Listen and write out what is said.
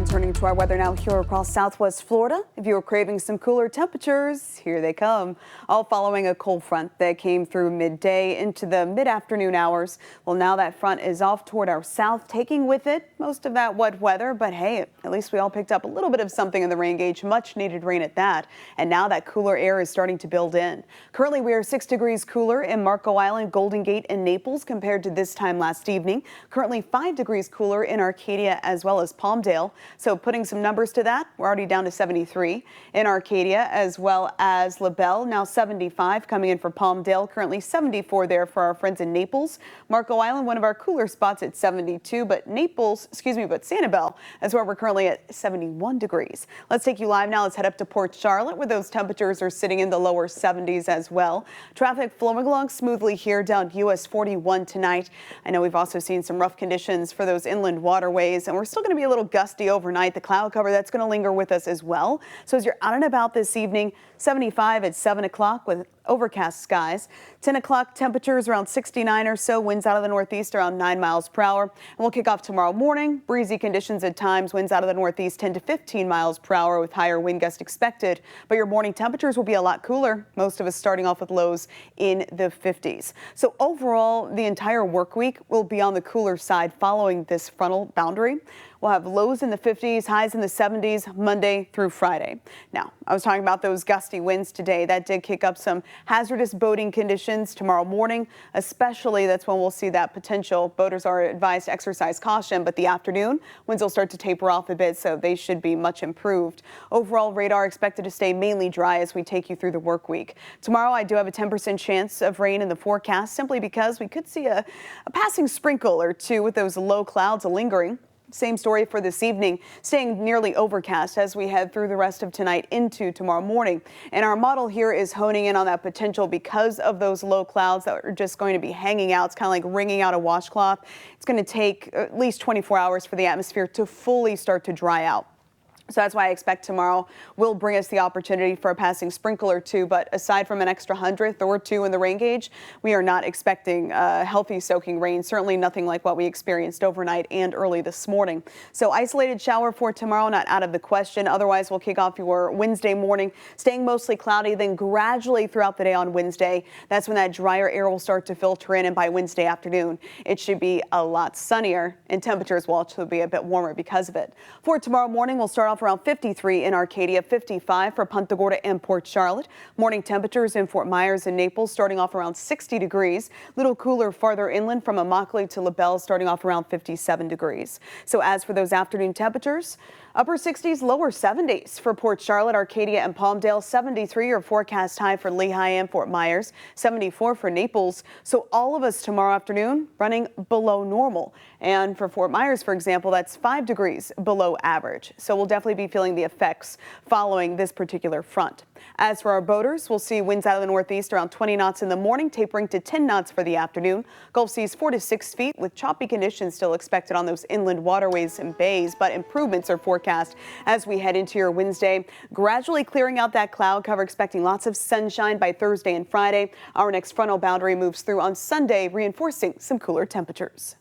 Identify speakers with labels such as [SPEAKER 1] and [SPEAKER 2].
[SPEAKER 1] And turning to our weather now here across southwest Florida. If you are craving some cooler temperatures, here they come. All following a cold front that came through midday into the mid-afternoon hours. Well, now that front is off toward our south, taking with it most of that wet weather. But hey, at least we all picked up a little bit of something in the rain gauge, much needed rain at that. And now that cooler air is starting to build in. Currently, we are 6 degrees cooler in Marco Island, Golden Gate, and Naples compared to this time last evening. Currently 5 degrees cooler in Arcadia as well as Palmdale. So putting some numbers to that, we're already down to 73 in Arcadia as well as LaBelle. Now 75 coming in for Palmdale, currently 74 there for our friends in Naples. Marco Island, one of our cooler spots at 72, but Sanibel is where we're currently at 71 degrees. Let's take you live now. Let's head up to Port Charlotte where those temperatures are sitting in the lower 70s as well. Traffic flowing along smoothly here down US 41 tonight. I know we've also seen some rough conditions for those inland waterways, and we're still going to be a little gusty overnight. The cloud cover that's going to linger with us as well. So as you're out and about this evening, 75 at 7 o'clock with overcast skies. 10 o'clock temperatures around 69 or so. Winds out of the northeast around 9 miles per hour. And we'll kick off tomorrow morning. Breezy conditions at times. Winds out of the northeast 10 to 15 miles per hour with higher wind gusts expected. But your morning temperatures will be a lot cooler. Most of us starting off with lows in the 50s. So overall, the entire work week will be on the cooler side following this frontal boundary. We'll have lows in the 50s, highs in the 70s Monday through Friday. Now, I was talking about those gusty winds today. That did kick up some hazardous boating conditions tomorrow morning, especially that's when we'll see that potential. Boaters are advised to exercise caution, but the afternoon winds will start to taper off a bit, so they should be much improved. Overall, radar expected to stay mainly dry as we take you through the work week. Tomorrow, I do have a 10% chance of rain in the forecast simply because we could see a passing sprinkle or two with those low clouds lingering. Same story for this evening, staying nearly overcast as we head through the rest of tonight into tomorrow morning. And our model here is honing in on that potential because of those low clouds that are just going to be hanging out. It's kind of like wringing out a washcloth. It's going to take at least 24 hours for the atmosphere to fully start to dry out. So that's why I expect tomorrow will bring us the opportunity for a passing sprinkle or two. But aside from an extra 100th or two in the rain gauge, we are not expecting healthy soaking rain. Certainly nothing like what we experienced overnight and early this morning. So isolated shower for tomorrow, not out of the question. Otherwise, we'll kick off your Wednesday morning, staying mostly cloudy, then gradually throughout the day on Wednesday. That's when that drier air will start to filter in. And by Wednesday afternoon, it should be a lot sunnier and temperatures will also be a bit warmer because of it. For tomorrow morning, we'll start off around 53 in Arcadia, 55 for Punta Gorda and Port Charlotte. Morning temperatures in Fort Myers and Naples starting off around 60 degrees. Little cooler farther inland from Immokalee to LaBelle starting off around 57 degrees. So as for those afternoon temperatures, upper 60s, lower 70s for Port Charlotte, Arcadia, and Palmdale. 73 are forecast high for Lehigh and Fort Myers. 74 for Naples. So all of us tomorrow afternoon running below normal. And for Fort Myers, for example, that's 5 degrees below average. So we'll definitely be feeling the effects following this particular front. As for our boaters, we'll see winds out of the northeast around 20 knots in the morning, tapering to 10 knots for the afternoon. Gulf seas 4 to 6 feet with choppy conditions still expected on those inland waterways and bays, but improvements are forecast as we head into your Wednesday. Gradually clearing out that cloud cover, expecting lots of sunshine by Thursday and Friday. Our next frontal boundary moves through on Sunday, reinforcing some cooler temperatures.